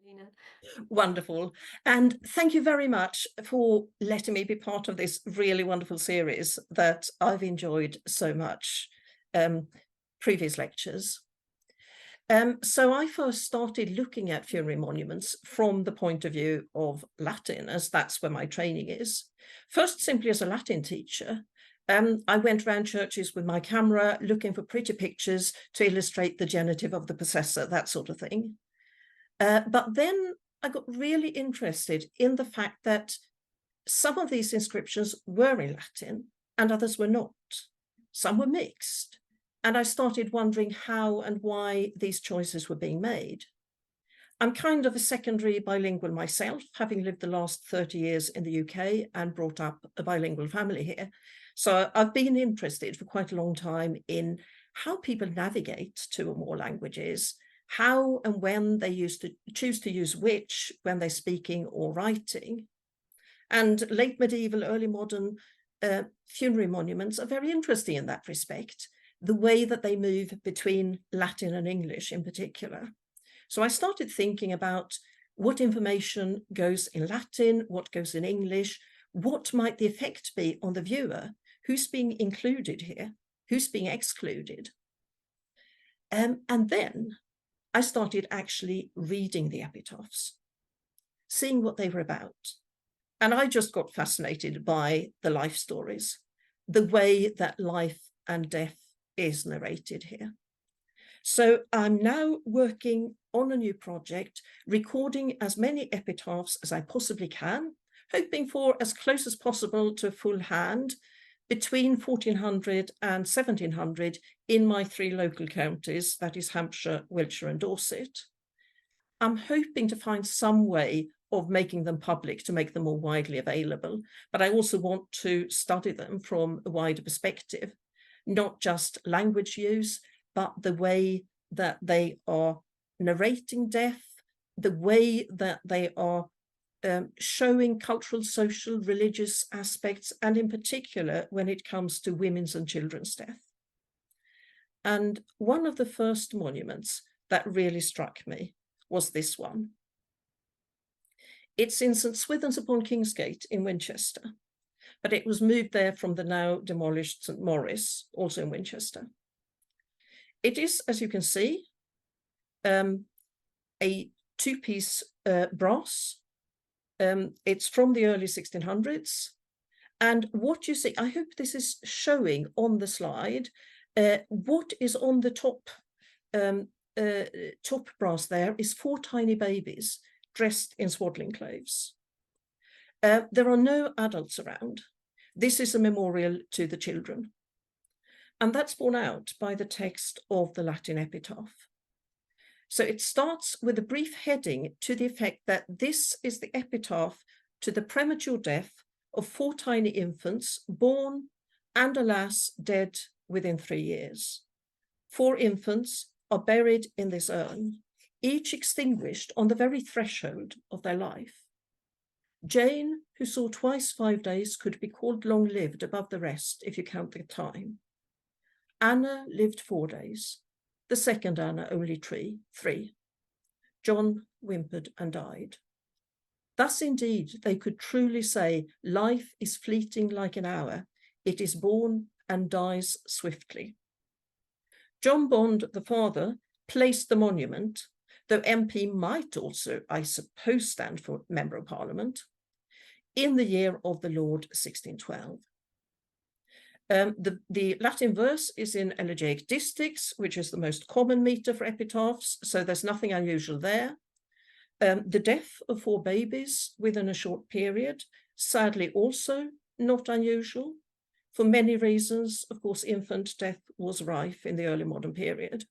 Lena. Wonderful. And thank you very much for letting me be part of this really wonderful series that I've enjoyed so much, previous lectures. So I first started looking at funerary monuments from the point of view of Latin, as that's where my training is. First, simply as a Latin teacher. I went around churches with my camera looking for pretty pictures to illustrate the genitive of the possessor, that sort of thing. But then I got really interested in the fact that some of these inscriptions were in Latin and others were not. Some were mixed. And I started wondering how and why these choices were being made. I'm kind of a secondary bilingual myself, having lived the last 30 years in the UK and brought up a bilingual family here. So I've been interested for quite a long time in how people navigate two or more languages, how and when they choose to use which when they're speaking or writing. And late medieval, early modern funerary monuments are very interesting in that respect, the way that they move between Latin and English in particular. So I started thinking about what information goes in Latin, what goes in English, what might the effect be on the viewer, who's being included here, who's being excluded. And then I started actually reading the epitaphs, seeing what they were about. And I just got fascinated by the life stories, the way that life and death is narrated here. So I'm now working on a new project, recording as many epitaphs as I possibly can, hoping for as close as possible to a full hand between 1400 and 1700 in my three local counties, that is Hampshire, Wiltshire and Dorset. I'm hoping to find some way of making them public to make them more widely available, but I also want to study them from a wider perspective, not just language use, but the way that they are narrating death, the way that they are showing cultural, social, religious aspects, and in particular when it comes to women's and children's death. And one of the first monuments that really struck me was this one. It's in St. Swithin's upon Kingsgate in Winchester, but it was moved there from the now demolished St. Maurice, also in Winchester. It is, as you can see, a two-piece brass. It's from the early 1600s. And what you see, I hope this is showing on the slide, what is on the top brass there is 4 tiny babies dressed in swaddling clothes. There are no adults around. This is a memorial to the children. And that's borne out by the text of the Latin epitaph. So it starts with a brief heading to the effect that this is the epitaph to the premature death of 4 tiny infants born and, alas, dead within 3 years. 4 infants are buried in this urn, each extinguished on the very threshold of their life. Jane, who saw twice 5 days, could be called long-lived above the rest if you count the time. Anna lived 4 days. The second Anna only 3. John whimpered and died. Thus indeed they could truly say, life is fleeting like an hour. It is born and dies swiftly. John Bond, the father, placed the monument, though MP might also, I suppose, stand for Member of Parliament, in the year of the Lord 1612. The Latin verse is in elegiac distichs, which is the most common meter for epitaphs, so there's nothing unusual there. The death of 4 babies within a short period, sadly also not unusual. For many reasons, of course, infant death was rife in the early modern period.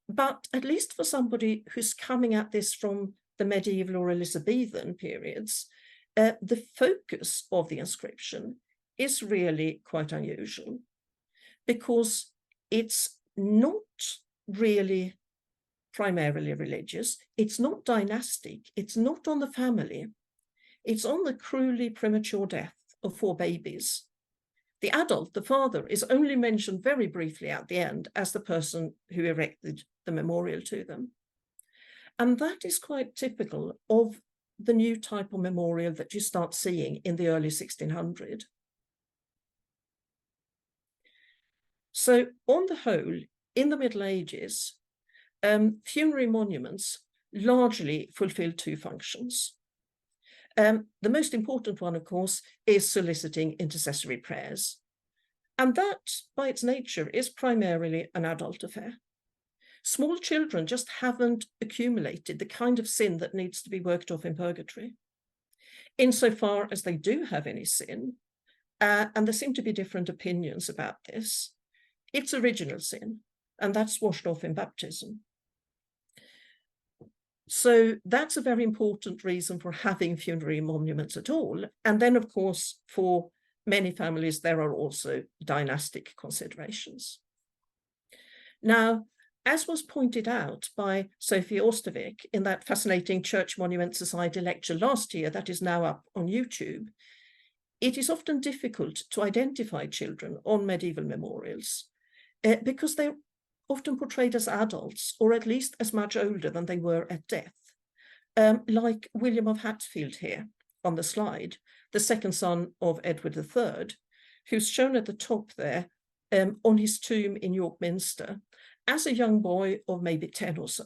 But at least for somebody who's coming at this from the medieval or Elizabethan periods, the focus of the inscription is really quite unusual because it's not really primarily religious, it's not dynastic, it's not on the family, it's on the cruelly premature death of 4 babies. The adult, the father, is only mentioned very briefly at the end as the person who erected the memorial to them. And that is quite typical of the new type of memorial that you start seeing in the early 1600s. So on the whole, in the Middle Ages, funerary monuments largely fulfill two functions. The most important one, of course, is soliciting intercessory prayers. And that, by its nature, is primarily an adult affair. Small children just haven't accumulated the kind of sin that needs to be worked off in purgatory. Insofar as they do have any sin, and there seem to be different opinions about this, it's original sin, and that's washed off in baptism. So that's a very important reason for having funerary monuments at all. And then, of course, for many families, there are also dynastic considerations. Now, as was pointed out by Sophie Ostervik in that fascinating Church Monument Society lecture last year that is now up on YouTube, it is often difficult to identify children on medieval memorials because they're often portrayed as adults, or at least as much older than they were at death, like William of Hatfield here on the slide, the second son of Edward III, who's shown at the top there on his tomb in York Minster as a young boy of maybe 10 or so.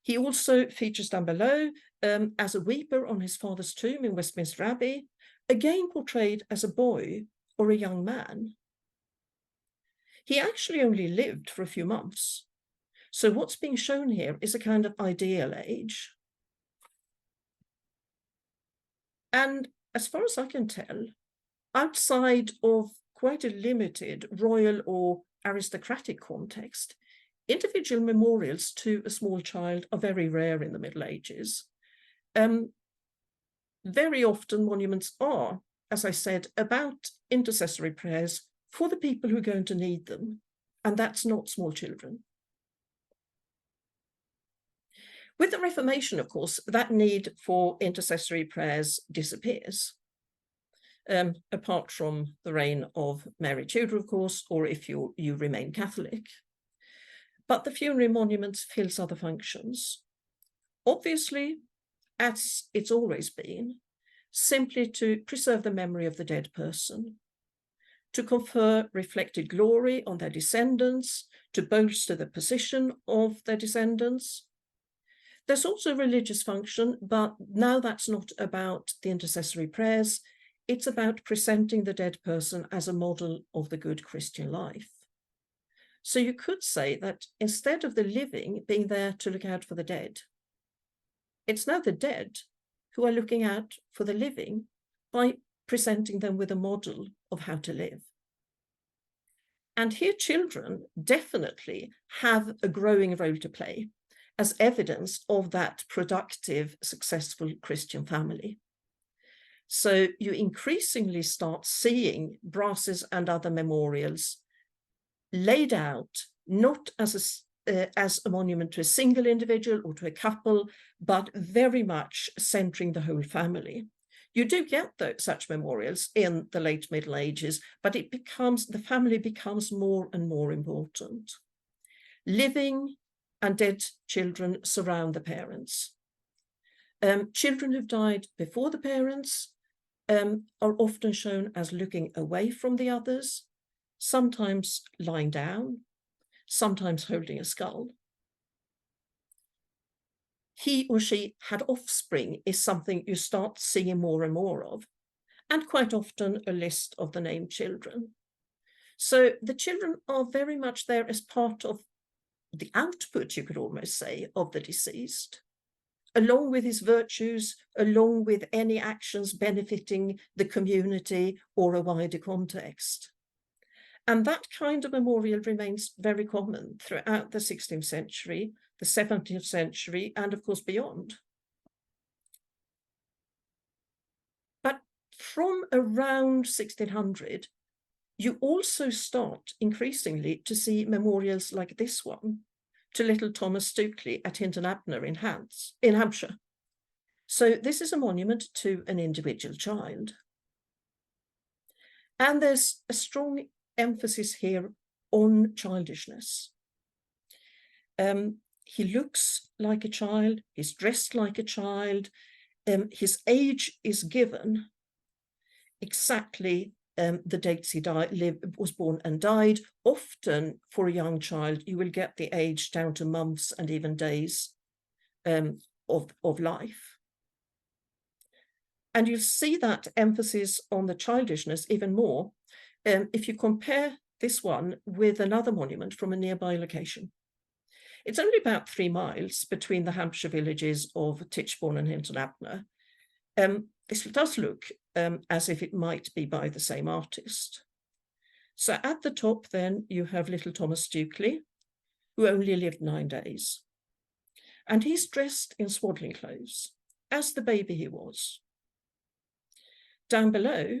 He also features down below as a weeper on his father's tomb in Westminster Abbey, again portrayed as a boy or a young man. He actually only lived for a few months. So what's being shown here is a kind of ideal age. And as far as I can tell, outside of quite a limited royal or aristocratic context, individual memorials to a small child are very rare in the Middle Ages. Very often monuments are, as I said, about intercessory prayers for the people who are going to need them, and that's not small children. With the Reformation, of course, that need for intercessory prayers disappears, apart from the reign of Mary Tudor, of course, or if you remain Catholic. But the funerary monument fills other functions. Obviously, as it's always been, simply to preserve the memory of the dead person, to confer reflected glory on their descendants, to bolster the position of their descendants. There's also a religious function, but now that's not about the intercessory prayers. It's about presenting the dead person as a model of the good Christian life. So you could say that instead of the living being there to look out for the dead, it's now the dead who are looking out for the living by presenting them with a model of how to live. And here children definitely have a growing role to play as evidence of that productive, successful Christian family. So you increasingly start seeing brasses and other memorials laid out not as a monument to a single individual or to a couple, but very much centering the whole family. You do get such memorials in the late Middle Ages, but the family becomes more and more important. Living and dead children surround the parents. Children who've died before the parents are often shown as looking away from the others, sometimes lying down, sometimes holding a skull. He or she had offspring is something you start seeing more and more of, and quite often a list of the named children. So the children are very much there as part of the output, you could almost say, of the deceased, along with his virtues, along with any actions benefiting the community or a wider context. And that kind of memorial remains very common throughout the 16th century, the 17th century, and of course beyond. But from around 1600, you also start increasingly to see memorials like this one to little Thomas Stukely at Hinton Abner in Hampshire. So this is a monument to an individual child. And there's a strong emphasis here on childishness. he looks like a child, he's dressed like a child, his age is given exactly the dates he was born and died. Often for a young child, you will get the age down to months and even days of life. And you'll see that emphasis on the childishness even more if you compare this one with another monument from a nearby location. It's only about 3 miles between the Hampshire villages of Titchbourne and Hinton Abner. This does look as if it might be by the same artist. So at the top then you have little Thomas Stukely, who only lived 9 days. And he's dressed in swaddling clothes, as the baby he was. Down below,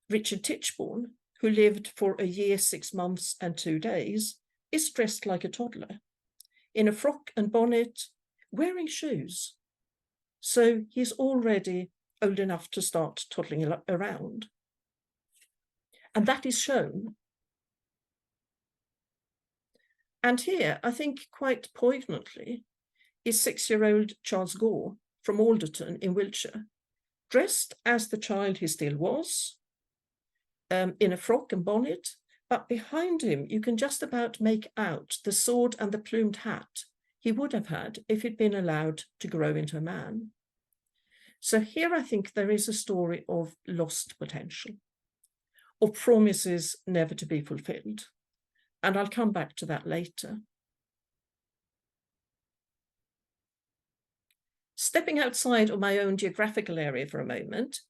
Richard Titchbourne, who lived for a year, 6 months and 2 days, is dressed like a toddler, in a frock and bonnet, wearing shoes. So he's already old enough to start toddling around. And that is shown. And here, I think quite poignantly, is 6-year-old Charles Gore from Alderton in Wiltshire, dressed as the child he still was, in a frock and bonnet, but behind him you can just about make out the sword and the plumed hat he would have had if he'd been allowed to grow into a man. So here I think there is a story of lost potential, of promises never to be fulfilled. And I'll come back to that later. Stepping outside of my own geographical area for a moment,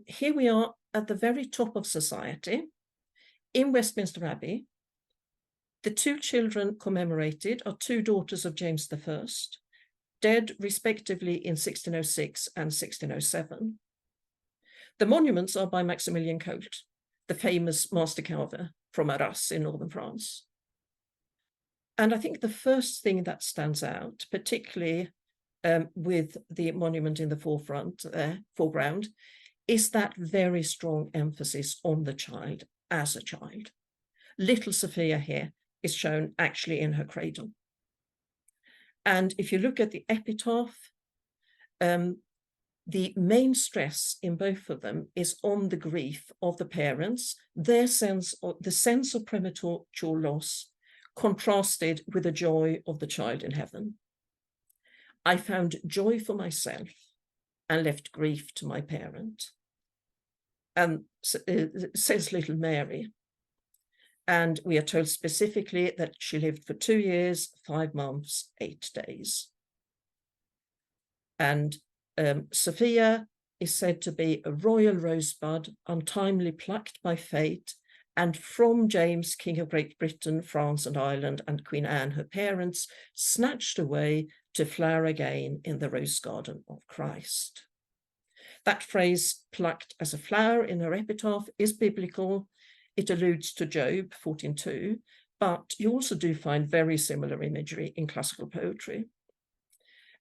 here we are at the very top of society in Westminster Abbey. The 2 children commemorated are 2 daughters of James I, dead respectively in 1606 and 1607. The monuments are by Maximilian Colt, the famous master carver from Arras in northern France. And I think the first thing that stands out, particularly with the monument in the foreground, is that very strong emphasis on the child as a child. Little Sophia here is shown actually in her cradle. And if you look at the epitaph, the main stress in both of them is on the grief of the parents, the sense of premature loss, contrasted with the joy of the child in heaven. I found joy for myself and left grief to my parent. And says little Mary. And we are told specifically that she lived for 2 years, 5 months, 8 days. And Sophia is said to be a royal rosebud, untimely plucked by fate, and from James, King of Great Britain, France and Ireland, and Queen Anne, her parents, snatched away to flower again in the rose garden of Christ. That phrase, plucked as a flower in her epitaph, is biblical. It alludes to Job 14:2, but you also do find very similar imagery in classical poetry.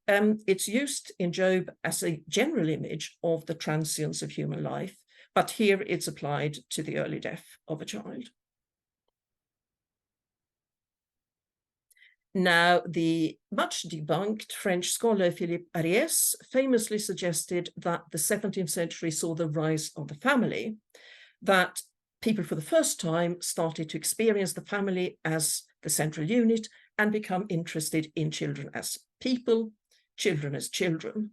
It's used in Job as a general image of the transience of human life, but here it's applied to the early death of a child. Now, the much debunked French scholar Philippe Ariès famously suggested that the 17th century saw the rise of the family, that people for the first time started to experience the family as the central unit and become interested in children as people, children as children.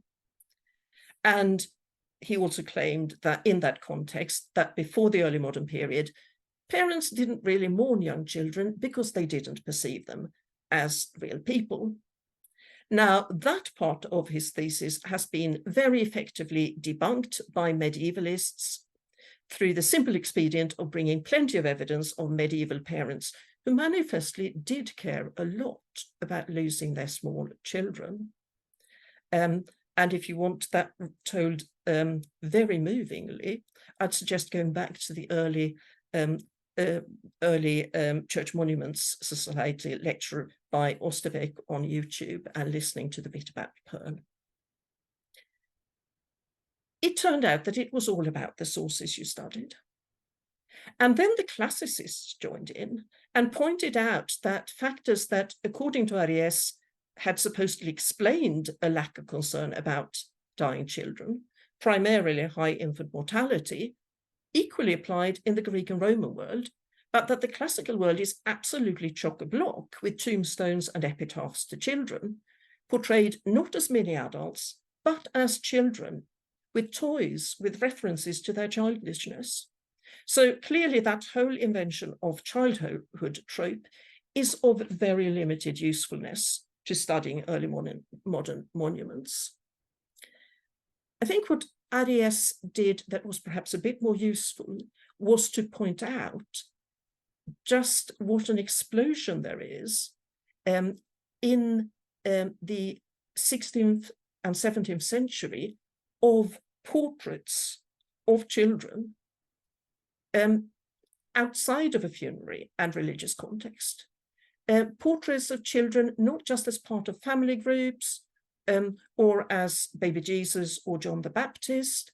And he also claimed that in that context, that before the early modern period, parents didn't really mourn young children because they didn't perceive them as real people. Now, that part of his thesis has been very effectively debunked by medievalists through the simple expedient of bringing plenty of evidence of medieval parents who manifestly did care a lot about losing their small children. And if you want that told very movingly, I'd suggest going back to the early Church Monuments Society lecture by Osterbeck on YouTube and listening to the bit about Pearl. It turned out that it was all about the sources you studied. And then the classicists joined in and pointed out that factors that, according to Ariès, had supposedly explained a lack of concern about dying children, primarily high infant mortality, equally applied in the Greek and Roman world, but that the classical world is absolutely chock-a-block with tombstones and epitaphs to children, portrayed not as mini adults, but as children, with toys, with references to their childishness. So clearly that whole invention of childhood trope is of very limited usefulness to studying early modern monuments. I think what Ariès did that was perhaps a bit more useful was to point out just what an explosion there is in the 16th and 17th century of portraits of children outside of a funerary and religious context. Portraits of children, not just as part of family groups or as baby Jesus or John the Baptist,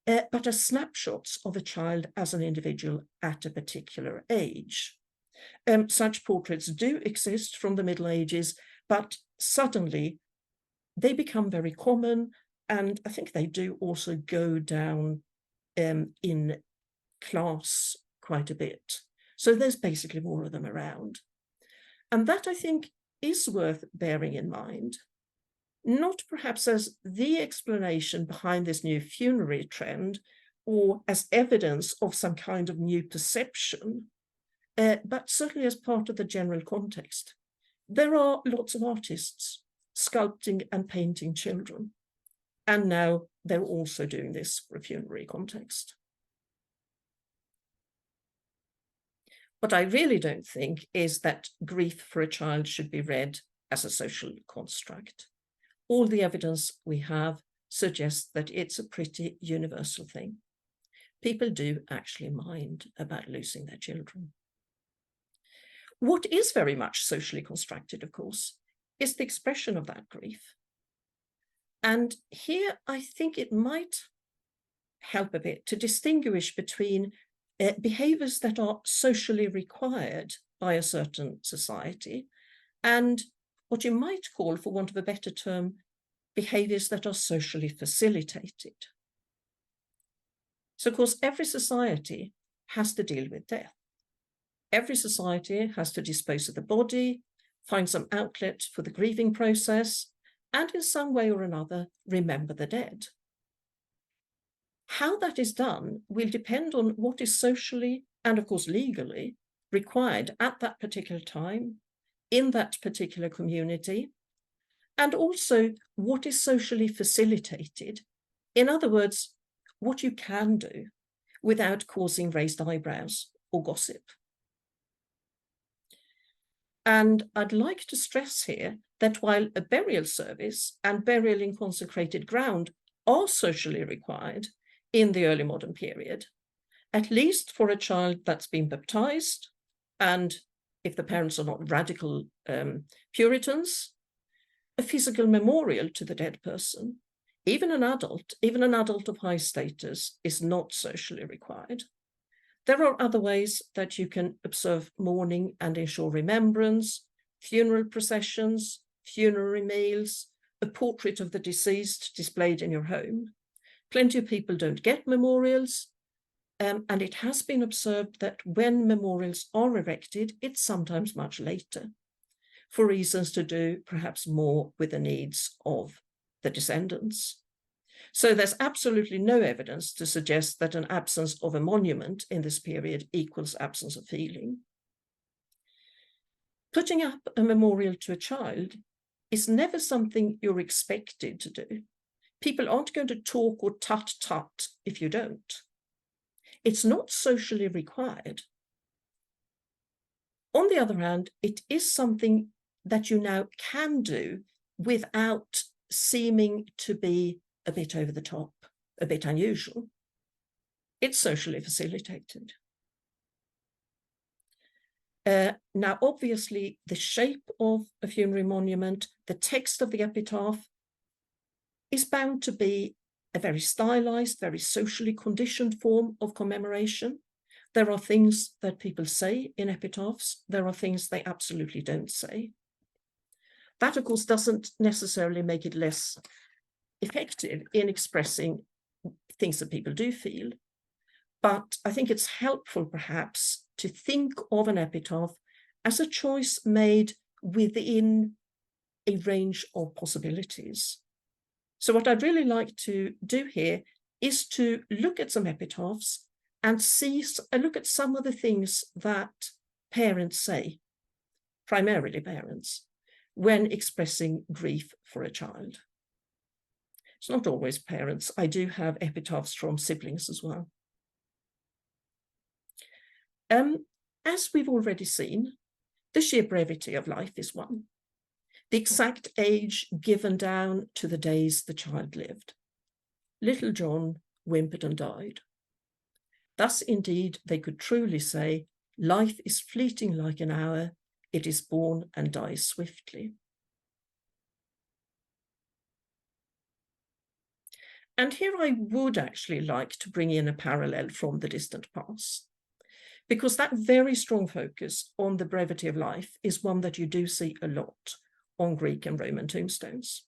but as snapshots of a child as an individual at a particular age. Such portraits do exist from the Middle Ages, but suddenly they become very common, and I think they do also go down in class quite a bit. So there's basically more of them around. And that, I think, is worth bearing in mind, not perhaps as the explanation behind this new funerary trend or as evidence of some kind of new perception, but certainly as part of the general context. There are lots of artists sculpting and painting children, and now they're also doing this for a funerary context. What I really don't think is that grief for a child should be read as a social construct. All the evidence we have suggests that it's a pretty universal thing. People do actually mind about losing their children. What is very much socially constructed, of course, is the expression of that grief. And here I think it might help a bit to distinguish between behaviors that are socially required by a certain society and what you might call, for want of a better term, behaviors that are socially facilitated. So, of course, every society has to deal with death. Every society has to dispose of the body, find some outlet for the grieving process, and in some way or another, remember the dead. How that is done will depend on what is socially and, of course, legally required at that particular time, in that particular community, and also what is socially facilitated. In other words, what you can do without causing raised eyebrows or gossip. And I'd like to stress here that while a burial service and burial in consecrated ground are socially required in the early modern period, at least for a child that's been baptized, and if the parents are not radical Puritans, a physical memorial to the dead person, even an adult of high status, is not socially required. There are other ways that you can observe mourning and ensure remembrance: funeral processions, funerary meals, a portrait of the deceased displayed in your home. Plenty of people don't get memorials, and it has been observed that when memorials are erected, it's sometimes much later, for reasons to do perhaps more with the needs of the descendants. So there's absolutely no evidence to suggest that an absence of a monument in this period equals absence of feeling. Putting up a memorial to a child is never something you're expected to do. People aren't going to talk or tut-tut if you don't. It's not socially required. On the other hand, it is something that you now can do without seeming to be a bit over the top, a bit unusual. It's socially facilitated. Now, obviously, the shape of a funerary monument, the text of the epitaph, is bound to be a very stylized, very socially conditioned form of commemoration, There are things that people say in epitaphs. There are things they absolutely don't say. That, of course, doesn't necessarily make it less effective in expressing things that people do feel. But I think it's helpful, perhaps, to think of an epitaph as a choice made within a range of possibilities. So what I'd really like to do here is to look at some epitaphs and look at some of the things that parents say, primarily parents, when expressing grief for a child. It's not always parents. I do have epitaphs from siblings as well. As we've already seen, the sheer brevity of life is one. The exact age given down to the days the child lived. Little John whimpered and died. Thus, indeed, they could truly say, life is fleeting like an hour, it is born and dies swiftly. And here I would actually like to bring in a parallel from the distant past, because that very strong focus on the brevity of life is one that you do see a lot on Greek and Roman tombstones.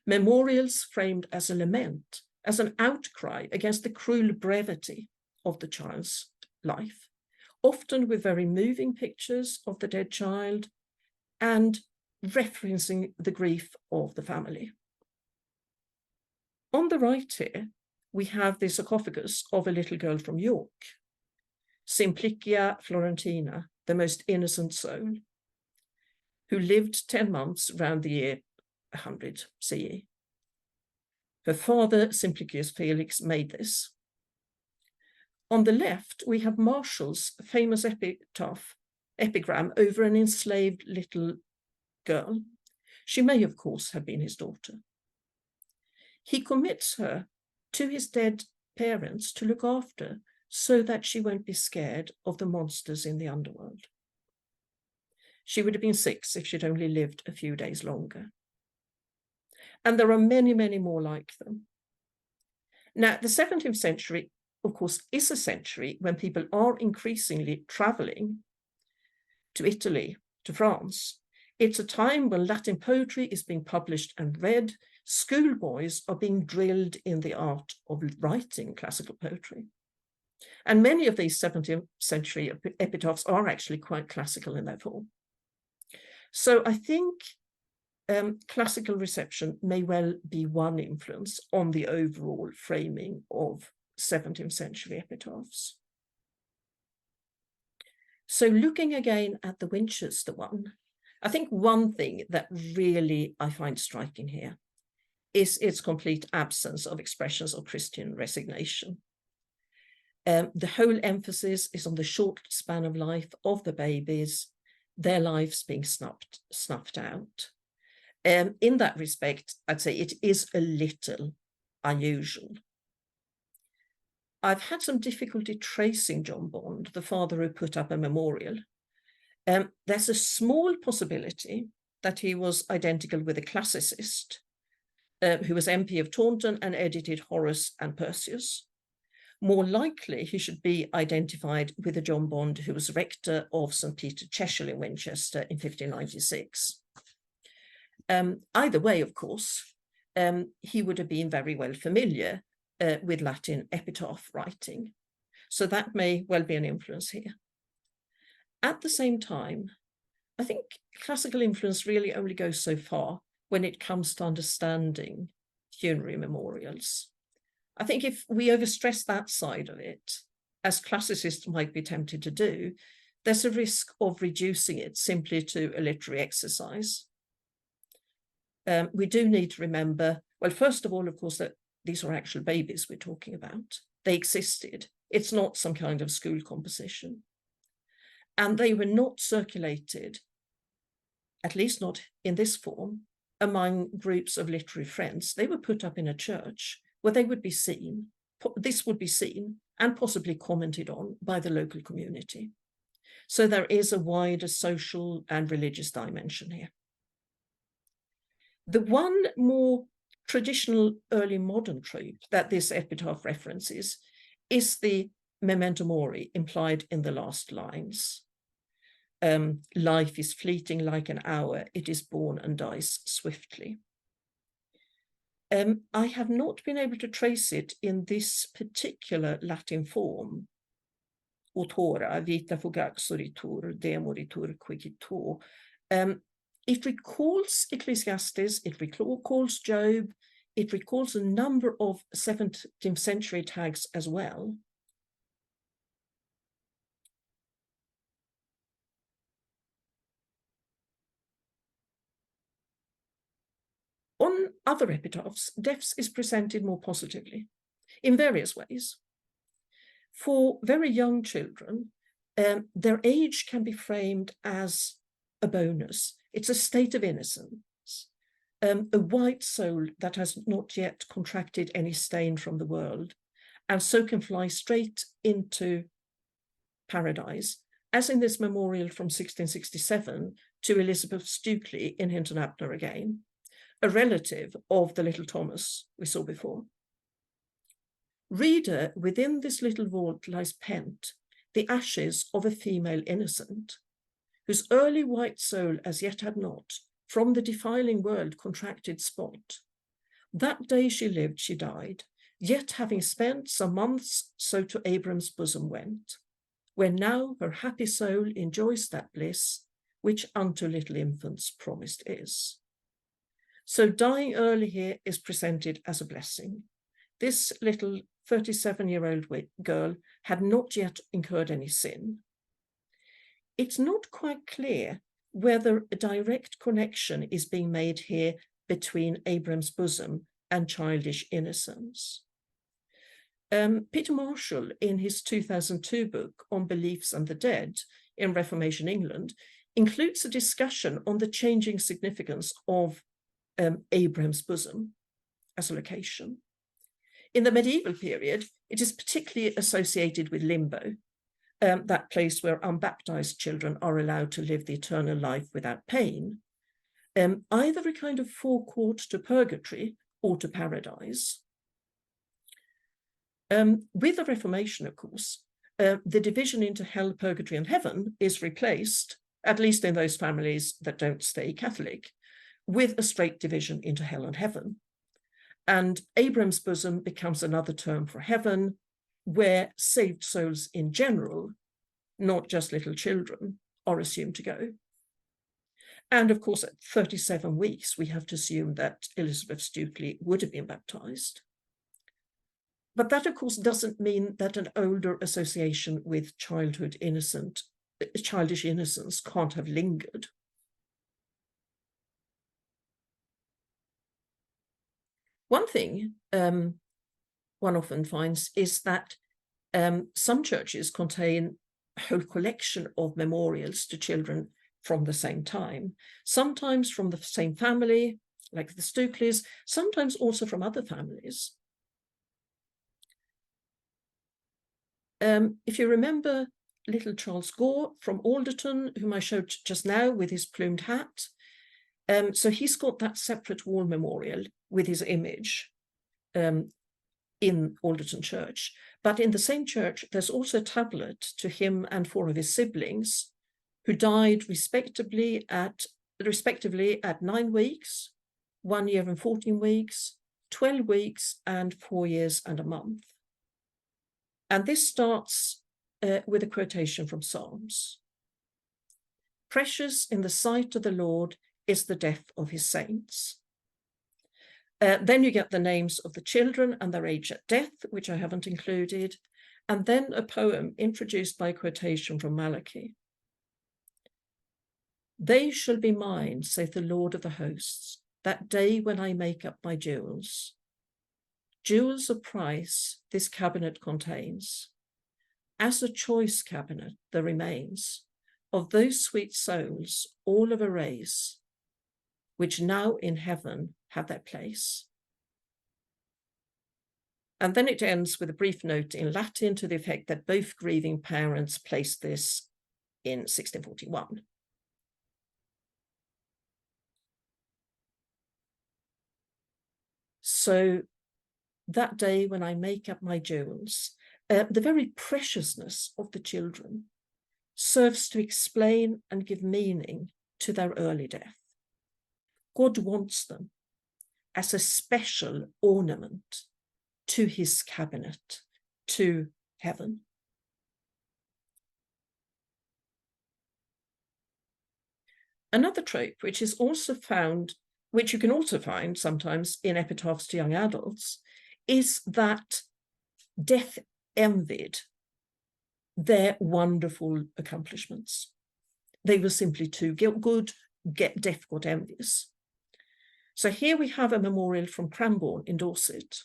Memorials framed as a lament, as an outcry against the cruel brevity of the child's life, often with very moving pictures of the dead child and referencing the grief of the family. On the right here, we have the sarcophagus of a little girl from York, Simplicia Florentina, the most innocent soul, who lived 10 months around the year 100 CE. Her father, Simplicius Felix, made this. On the left, we have Marshall's famous epigram over an enslaved little girl. She may, of course, have been his daughter. He commits her to his dead parents to look after so that she won't be scared of the monsters in the underworld. She would have been 6 if she'd only lived a few days longer. And there are many, many more like them. Now, the 17th century, of course, is a century when people are increasingly traveling to Italy, to France. It's a time when Latin poetry is being published and read. Schoolboys are being drilled in the art of writing classical poetry. And many of these 17th century epitaphs are actually quite classical in their form. So I think classical reception may well be one influence on the overall framing of 17th century epitaphs. So looking again at the Winchester one, I think one thing that really I find striking here is its complete absence of expressions of Christian resignation. The whole emphasis is on the short span of life of the babies, their lives being snuffed out. In that respect, I'd say it is a little unusual. I've had some difficulty tracing John Bond, the father who put up a memorial. There's a small possibility that he was identical with a classicist who was MP of Taunton and edited Horace and Perseus. More likely, he should be identified with a John Bond who was rector of St. Peter Cheshire in Winchester in 1596. Either way, of course, he would have been very well familiar with Latin epitaph writing. So that may well be an influence here. At the same time, I think classical influence really only goes so far when it comes to understanding funerary memorials. I think if we overstress that side of it, as classicists might be tempted to do, there's a risk of reducing it simply to a literary exercise. We do need to remember, well, first of all, of course, that these are actual babies we're talking about. They existed. It's not some kind of school composition. And they were not circulated, at least not in this form, among groups of literary friends. They were put up in a church where they would be seen. This would be seen and possibly commented on by the local community. So there is a wider social and religious dimension here. The one more traditional early modern trope that this epitaph references is the memento mori implied in the last lines. Life is fleeting like an hour, it is born and dies swiftly. I have not been able to trace it in this particular Latin form, autora, vita fugaxoritur, demoritur quicitur. It recalls Ecclesiastes, it recalls Job, it recalls a number of 17th century tags as well. On other epitaphs, deaths is presented more positively in various ways. For very young children, their age can be framed as a bonus. It's a state of innocence, a white soul that has not yet contracted any stain from the world, and so can fly straight into paradise, as in this memorial from 1667 to Elizabeth Stukely in Hinton Abner again, a relative of the little Thomas we saw before. Reader, within this little vault lies pent the ashes of a female innocent, whose early white soul as yet had not, from the defiling world, contracted spot. That day she lived, she died, yet having spent some months, so to Abram's bosom went, where now her happy soul enjoys that bliss, which unto little infants promised is. So dying early here is presented as a blessing. This little 37-year-old girl had not yet incurred any sin. It's not quite clear whether a direct connection is being made here between Abram's bosom and childish innocence. Peter Marshall, in his 2002 book on Beliefs and the Dead in Reformation England, includes a discussion on the changing significance of Abraham's bosom as a location. In the medieval period, it is particularly associated with limbo, that place where unbaptized children are allowed to live the eternal life without pain, either a kind of forecourt to purgatory or to paradise. With the Reformation, of course, the division into hell, purgatory, and heaven is replaced, at least in those families that don't stay Catholic, with a straight division into hell and heaven. And Abram's bosom becomes another term for heaven, where saved souls in general, not just little children, are assumed to go. And of course, at 37 weeks, we have to assume that Elizabeth Stukely would have been baptized. But that, of course, doesn't mean that an older association with childish innocence can't have lingered. One thing one often finds is that some churches contain a whole collection of memorials to children from the same time, sometimes from the same family, like the Stukeleys, sometimes also from other families. If you remember little Charles Gore from Alderton, whom I showed just now with his plumed hat, so he's got that separate wall memorial with his image in Alderton Church. But in the same church, there's also a tablet to him and 4 of his siblings who died respectively at 9 weeks, 1 year and 14 weeks, 12 weeks, and 4 years and a month. And this starts with a quotation from Psalms. Precious in the sight of the Lord is the death of his saints. Then you get the names of the children and their age at death, which I haven't included, and then a poem introduced by a quotation from Malachi. They shall be mine, saith the Lord of the hosts, that day when I make up my jewels. Jewels of price this cabinet contains. As a choice cabinet there remains of those sweet souls, all of a race, which now in heaven have their place. And then it ends with a brief note in Latin to the effect that both grieving parents placed this in 1641. So that day when I make up my jewels, the very preciousness of the children serves to explain and give meaning to their early death. God wants them as a special ornament to his cabinet, to heaven. Another trope, which is also found, which you can also find sometimes in epitaphs to young adults, is that death envied their wonderful accomplishments. They were simply too good, death got envious. So here we have a memorial from Cranbourne in Dorset.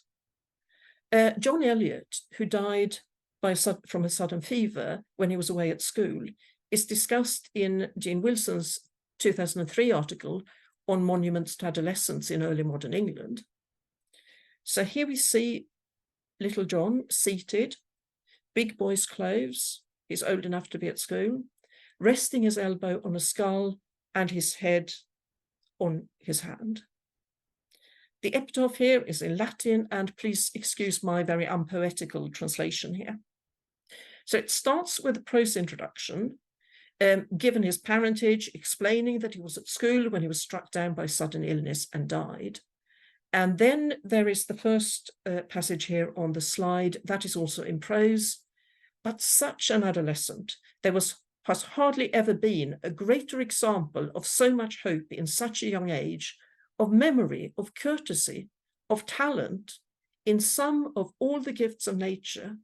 John Eliot, who died from a sudden fever when he was away at school, is discussed in Jean Wilson's 2003 article on monuments to adolescence in early modern England. So here we see little John seated, big boy's clothes, he's old enough to be at school, resting his elbow on a skull and his head on his hand. The epitaph here is in Latin, and please excuse my very unpoetical translation here. So it starts with a prose introduction, given his parentage, explaining that he was at school when he was struck down by sudden illness and died. And then there is the first passage here on the slide that is also in prose. But such an adolescent, there has hardly ever been a greater example of so much hope in such a young age, of memory, of courtesy, of talent, in some of all the gifts of nature.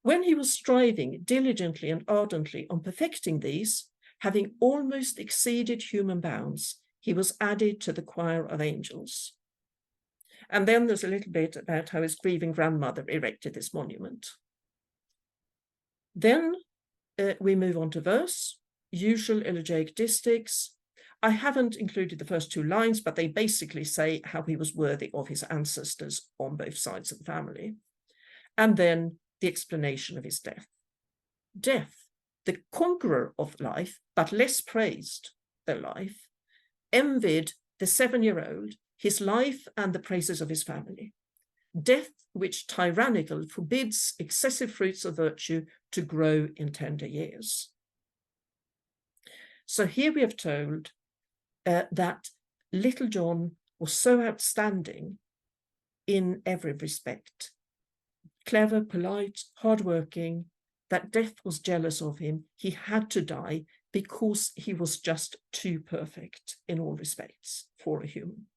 When he was striving diligently and ardently on perfecting these, having almost exceeded human bounds, he was added to the choir of angels. And then there's a little bit about how his grieving grandmother erected this monument. Then we move on to verse, usual elegiac distichs. I haven't included the first two lines, but they basically say how he was worthy of his ancestors on both sides of the family. And then the explanation of his death. Death, the conqueror of life, but less praised than life, envied the 7-year-old, his life and the praises of his family. Death, which tyrannical forbids excessive fruits of virtue to grow in tender years. So here we have told that little John was so outstanding in every respect. Clever, polite, hardworking, that death was jealous of him. He had to die because he was just too perfect in all respects for a human.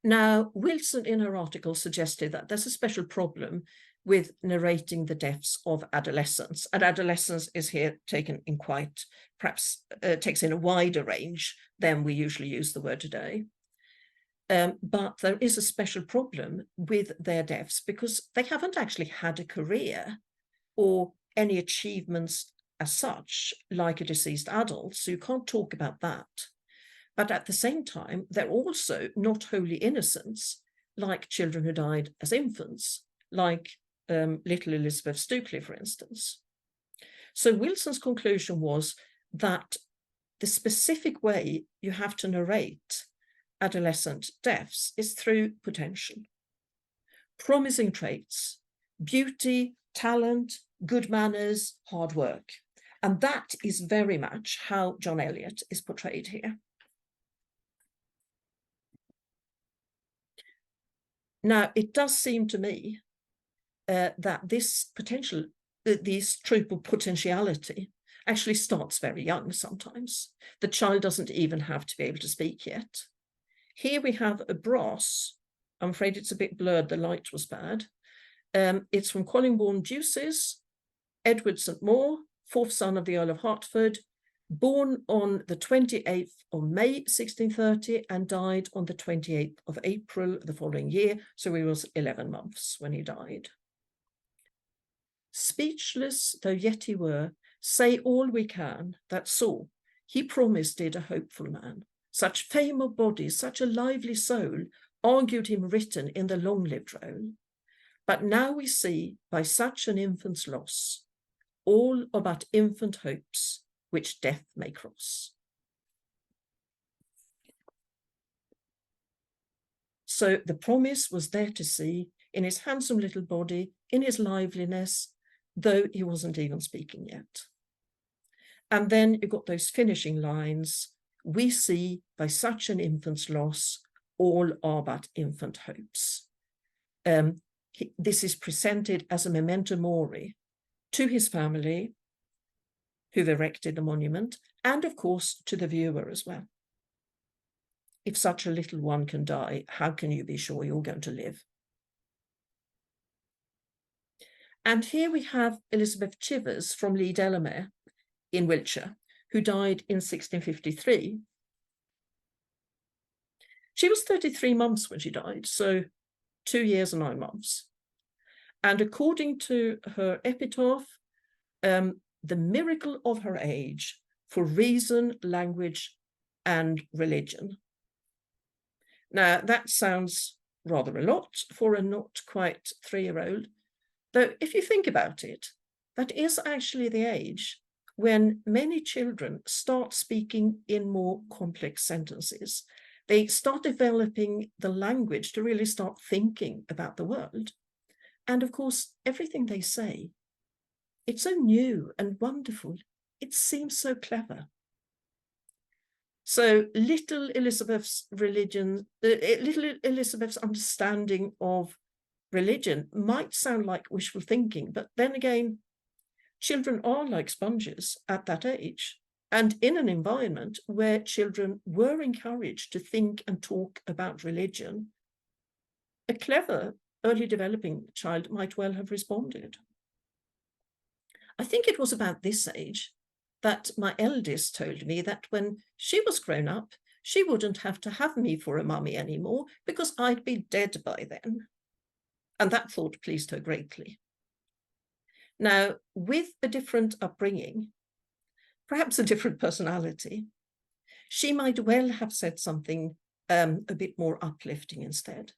Now, Wilson in her article suggested that there's a special problem with narrating the deaths of adolescents, and adolescence is here taken in quite, perhaps takes in a wider range than we usually use the word today. But there is a special problem with their deaths because they haven't actually had a career or any achievements as such, like a deceased adult, so you can't talk about that. But at the same time, they're also not wholly innocents, like children who died as infants, like little Elizabeth Stukely, for instance. So Wilson's conclusion was that the specific way you have to narrate adolescent deaths is through potential. Promising traits, beauty, talent, good manners, hard work. And that is very much how John Eliot is portrayed here. Now, it does seem to me that this trope of potentiality actually starts very young sometimes. The child doesn't even have to be able to speak yet. Here we have a brass. I'm afraid it's a bit blurred, the light was bad. It's from Collingbourne Deuces, Edward St. Maur, fourth son of the Earl of Hertford, born on the 28th of May 1630 and died on the 28th of April the following year, so he was 11 months when he died. Speechless though yet he were, say all we can that saw, he promised did a hopeful man. Such fame of body, such a lively soul, argued him written in the long-lived roll. But now we see, by such an infant's loss, all are but infant hopes, which death may cross. So the promise was there to see. in his handsome little body, in his liveliness, though he wasn't even speaking yet. And then you got those finishing lines, we see by such an infant's loss, all are but infant hopes. This is presented as a memento mori to his family, who've erected the monument, and of course to the viewer as well. If such a little one can die, how can you be sure you're going to live? And here we have Elizabeth Chivers from Lee Delamere in Wiltshire, who died in 1653. She was 33 months when she died, so 2 years and 9 months. And according to her epitaph, the miracle of her age for reason, language, and religion. Now, that sounds rather a lot for a not quite 3-year-old, though if you think about it, that is actually the age when many children start speaking in more complex sentences. They start developing the language to really start thinking about the world. And of course, everything they say, it's so new and wonderful. It seems so clever. So little Elizabeth's understanding of religion might sound like wishful thinking, but then again, children are like sponges at that age, and in an environment where children were encouraged to think and talk about religion, a clever, early developing child might well have responded. I think it was about this age that my eldest told me that when she was grown up, she wouldn't have to have me for a mummy anymore because I'd be dead by then. And that thought pleased her greatly. Now, with a different upbringing, perhaps a different personality, she might well have said something a bit more uplifting instead.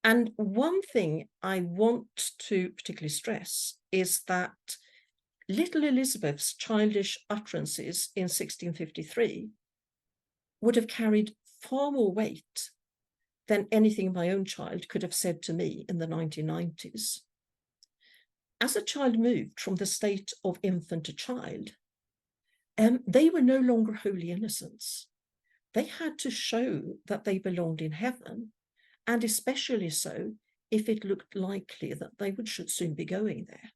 And one thing I want to particularly stress is that little Elizabeth's childish utterances in 1653 would have carried far more weight than anything my own child could have said to me in the 1990s. As a child moved from the state of infant to child, they were no longer holy innocents. They had to show that they belonged in heaven, and especially so if it looked likely that they would soon be going there.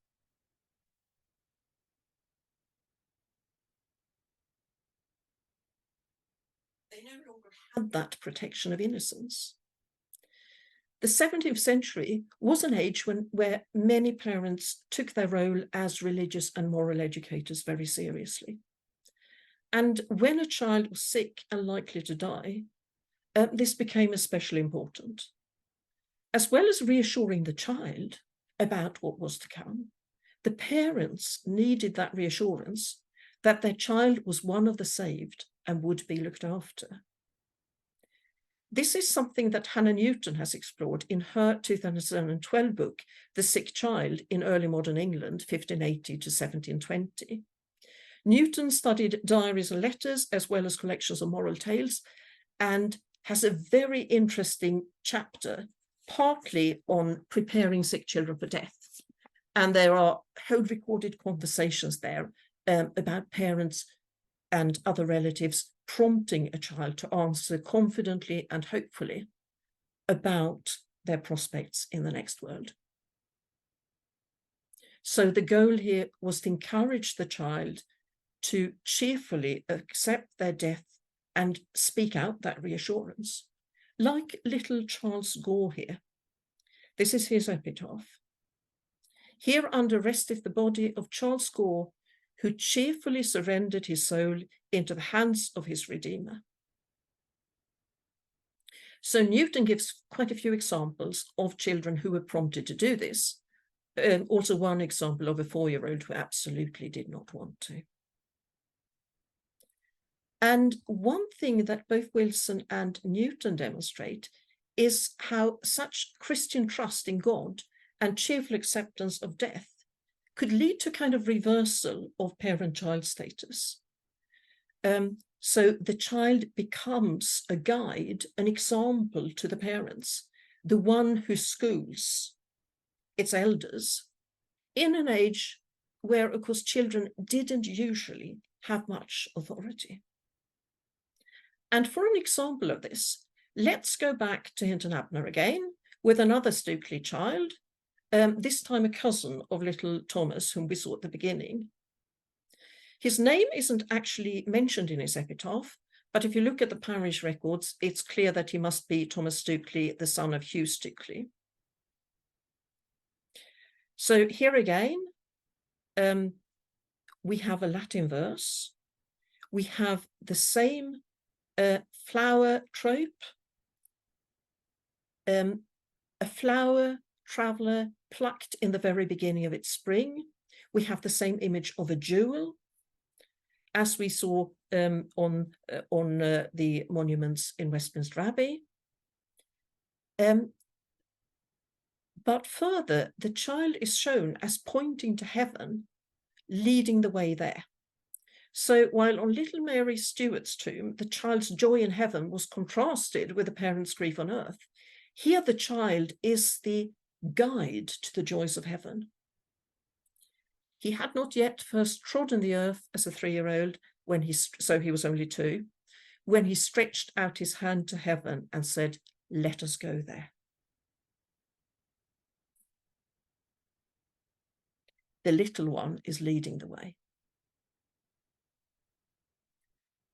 They no longer had that protection of innocence. The 17th century was an age where many parents took their role as religious and moral educators very seriously. And when a child was sick and likely to die, this became especially important. As well as reassuring the child about what was to come, the parents needed that reassurance that their child was one of the saved and would be looked after. This is something that Hannah Newton has explored in her 2012 book, The Sick Child in Early Modern England, 1580 to 1720. Newton studied diaries and letters as well as collections of moral tales, and has a very interesting chapter, partly on preparing sick children for death. And there are whole recorded conversations there about parents and other relatives prompting a child to answer confidently and hopefully about their prospects in the next world. So the goal here was to encourage the child to cheerfully accept their death and speak out that reassurance, like little Charles Gore here. This is his epitaph. Here under resteth the body of Charles Gore, who cheerfully surrendered his soul into the hands of his Redeemer. So Newton gives quite a few examples of children who were prompted to do this. Also one example of a 4-year-old who absolutely did not want to. And one thing that both Wilson and Newton demonstrate is how such Christian trust in God and cheerful acceptance of death could lead to kind of reversal of parent-child status. So the child becomes a guide, an example to the parents, the one who schools its elders, in an age where, of course, children didn't usually have much authority. And for an example of this, let's go back to Hinton Abner again with another Stukely child, this time a cousin of little Thomas, whom we saw at the beginning. His name isn't actually mentioned in his epitaph, but if you look at the parish records, it's clear that he must be Thomas Stukely, the son of Hugh Stukely. So here again, we have a Latin verse. We have the same flower trope, a flower traveller plucked in the very beginning of its spring. We have the same image of a jewel, as we saw on the monuments in Westminster Abbey. But further, the child is shown as pointing to heaven, leading the way there. So while on little Mary Stuart's tomb, the child's joy in heaven was contrasted with the parent's grief on earth, here the child is the guide to the joys of heaven. He had not yet first trodden the earth as a 3-year-old, so he was only 2, when he stretched out his hand to heaven and said, "Let us go there." The little one is leading the way.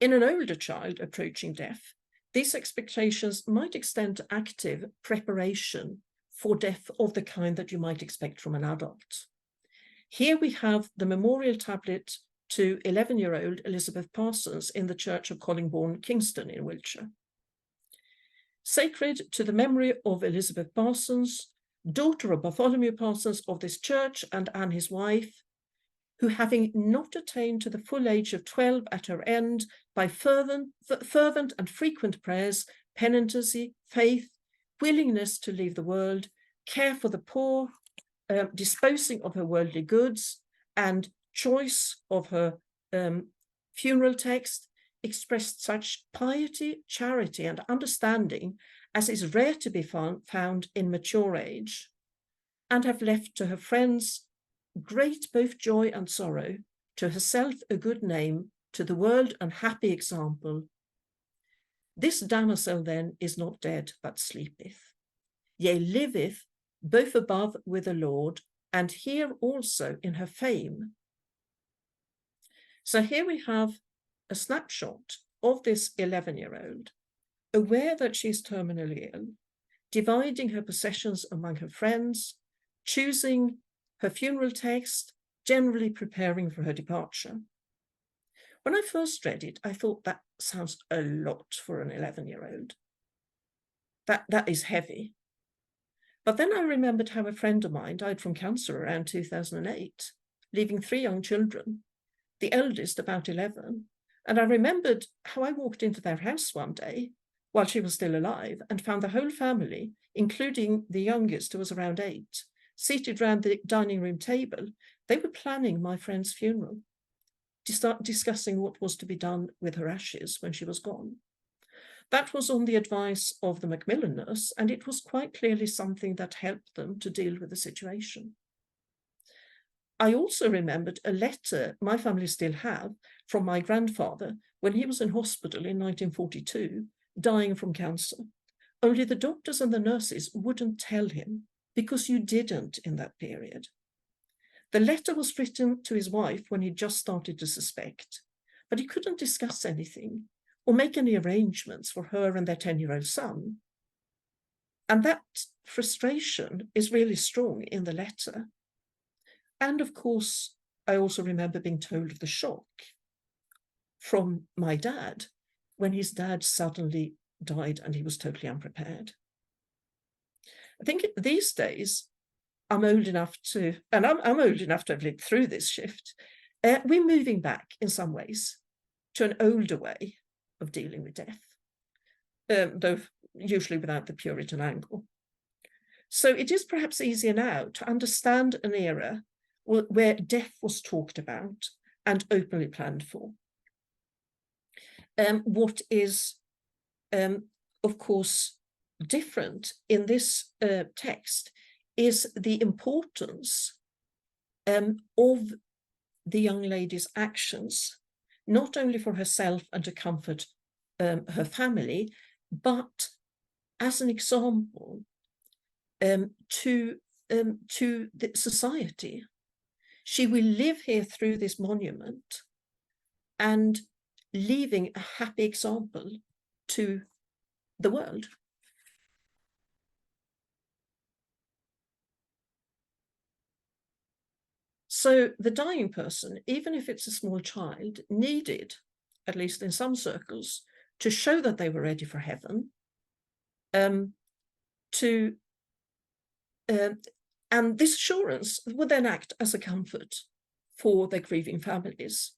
In an older child approaching death, these expectations might extend to active preparation for death of the kind that you might expect from an adult. Here we have the memorial tablet to 11-year-old Elizabeth Parsons in the Church of Collingbourne, Kingston in Wiltshire. Sacred to the memory of Elizabeth Parsons, daughter of Bartholomew Parsons of this church and Anne his wife, who having not attained to the full age of 12 at her end, by fervent and frequent prayers, penitency, faith, willingness to leave the world, care for the poor, disposing of her worldly goods, and choice of her funeral text, expressed such piety, charity, and understanding as is rare to be found in mature age, and have left to her friends great both joy and sorrow, to herself a good name, to the world an happy example. This damosel then is not dead, but sleepeth, yea, liveth both above with the Lord, and here also in her fame. So here we have a snapshot of this 11-year-old, aware that she's terminally ill, dividing her possessions among her friends, choosing her funeral text, generally preparing for her departure. When I first read it, I thought that sounds a lot for an 11-year-old. That is heavy. But then I remembered how a friend of mine died from cancer around 2008, leaving 3 young children, the eldest about 11. And I remembered how I walked into their house one day while she was still alive and found the whole family, including the youngest who was around 8, seated round the dining room table. They were planning my friend's funeral, discussing what was to be done with her ashes when she was gone. That was on the advice of the Macmillan nurse, and it was quite clearly something that helped them to deal with the situation. I also remembered a letter my family still have from my grandfather when he was in hospital in 1942, dying from cancer. Only the doctors and the nurses wouldn't tell him, because you didn't in that period. The letter was written to his wife when he just started to suspect, but he couldn't discuss anything or make any arrangements for her and their 10-year-old son. And that frustration is really strong in the letter. And of course, I also remember being told of the shock from my dad when his dad suddenly died and he was totally unprepared. I think these days, I'm old enough to have lived through this shift. We're moving back in some ways to an older way of dealing with death, though usually without the Puritan angle. So it is perhaps easier now to understand an era where death was talked about and openly planned for. What is, of course, different in this text is the importance of the young lady's actions, not only for herself and to comfort her family, but as an example to the society. She will live here through this monument and leaving a happy example to the world. So the dying person, even if it's a small child, needed, at least in some circles, to show that they were ready for heaven, and this assurance would then act as a comfort for their grieving families.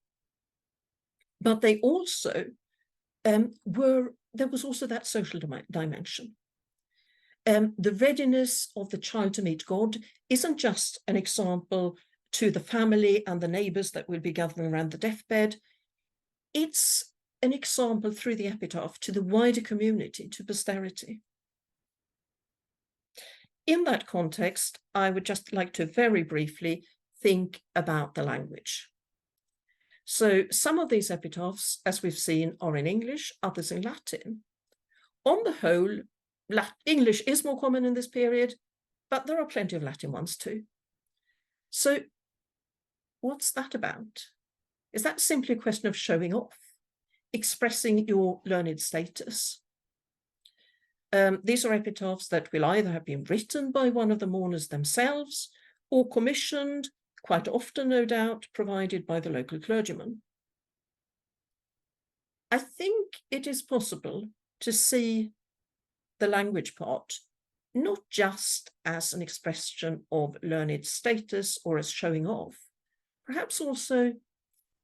But they also there was also that social dimension. The readiness of the child to meet God isn't just an example to the family and the neighbours that will be gathering around the deathbed. It's an example through the epitaph to the wider community, to posterity. In that context, I would just like to very briefly think about the language. So some of these epitaphs, as we've seen, are in English, others in Latin. On the whole, English is more common in this period, but there are plenty of Latin ones too. So what's that about? Is that simply a question of showing off, expressing your learned status? These are epitaphs that will either have been written by one of the mourners themselves or commissioned, quite often, no doubt, provided by the local clergyman. I think it is possible to see the language part not just as an expression of learned status or as showing off, perhaps also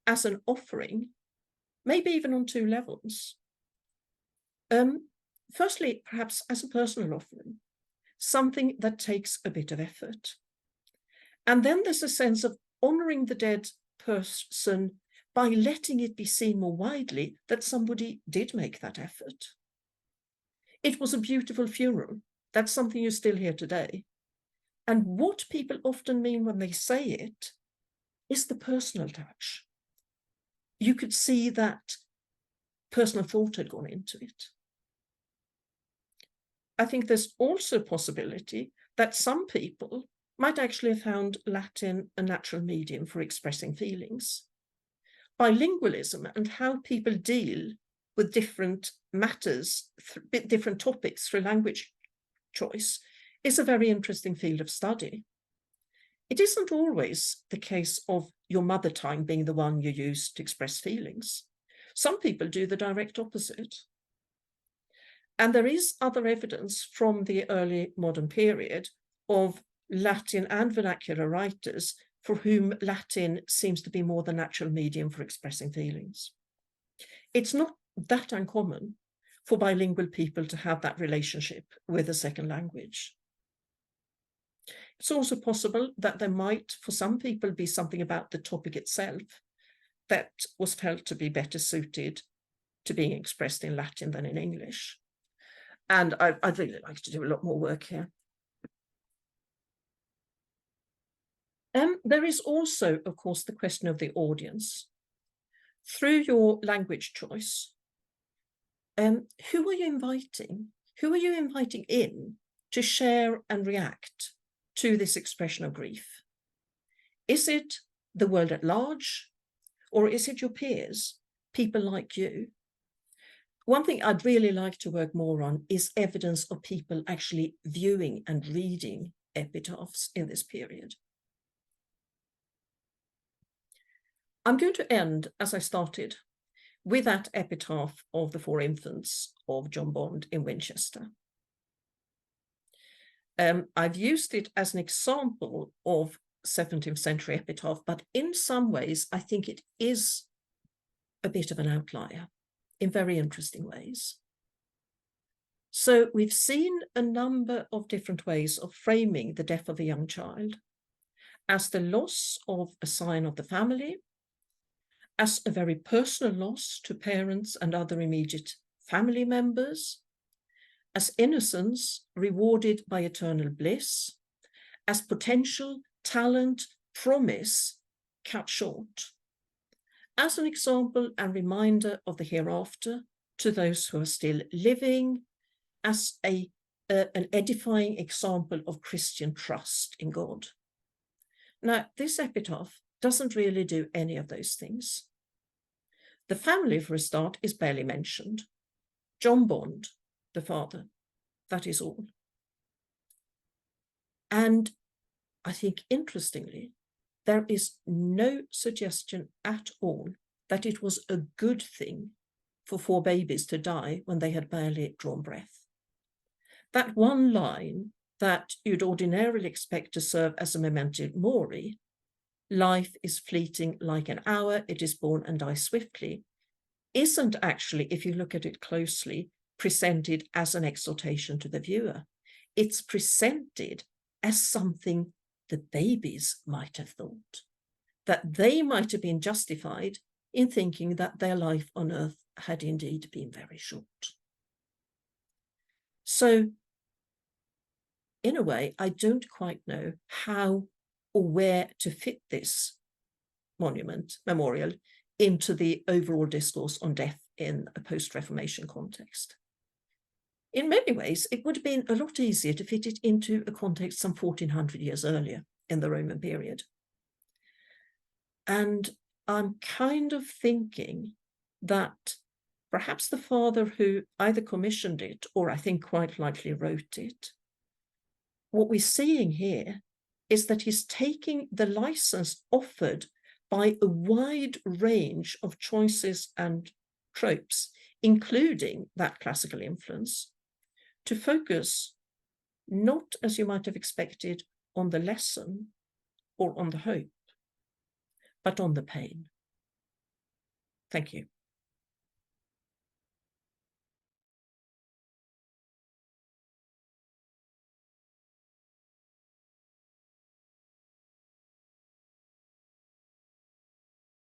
as an offering, maybe even on two levels. Firstly, perhaps as a personal offering, something that takes a bit of effort. And then there's a sense of honouring the dead person by letting it be seen more widely that somebody did make that effort. It was a beautiful funeral. That's something you still hear today. And what people often mean when they say it is the personal touch. You could see that personal thought had gone into it. I think there's also a possibility that some people might actually have found Latin a natural medium for expressing feelings. Bilingualism and how people deal with different matters, different topics through language choice is a very interesting field of study. It isn't always the case of your mother tongue being the one you use to express feelings. Some people do the direct opposite. And there is other evidence from the early modern period of Latin and vernacular writers for whom Latin seems to be more the natural medium for expressing feelings. It's not that uncommon for bilingual people to have that relationship with a second language. It's also possible that there might, for some people, be something about the topic itself that was felt to be better suited to being expressed in Latin than in English. And I'd really like to do a lot more work here. There is also, of course, the question of the audience. Through your language choice, who are you inviting? Who are you inviting in to share and react to this expression of grief? Is it the world at large, or is it your peers, people like you? One thing I'd really like to work more on is evidence of people actually viewing and reading epitaphs in this period. I'm going to end, as I started, with that epitaph of the Four Infants of John Bond in Winchester. I've used it as an example of 17th century epitaph, but in some ways, I think it is a bit of an outlier in very interesting ways. So we've seen a number of different ways of framing the death of a young child as the loss of a sign of the family, as a very personal loss to parents and other immediate family members, as innocence rewarded by eternal bliss, as potential, talent, promise cut short, as an example and reminder of the hereafter to those who are still living, as an edifying example of Christian trust in God. Now, this epitaph doesn't really do any of those things. The family, for a start, is barely mentioned. John Bond, the father, that is all. And I think, interestingly, there is no suggestion at all that it was a good thing for 4 babies to die when they had barely drawn breath. That one line that you'd ordinarily expect to serve as a memento mori, life is fleeting like an hour, it is born and dies swiftly, isn't actually, if you look at it closely, presented as an exhortation to the viewer. It's presented as something the babies might have thought, that they might have been justified in thinking that their life on earth had indeed been very short. So, in a way, I don't quite know how or where to fit this memorial, into the overall discourse on death in a post-Reformation context. In many ways, it would have been a lot easier to fit it into a context some 1400 years earlier in the Roman period. And I'm kind of thinking that perhaps the father who either commissioned it or I think quite likely wrote it, what we're seeing here is that he's taking the license offered by a wide range of choices and tropes, including that classical influence, to focus not, as you might have expected, on the lesson or on the hope, but on the pain. Thank you.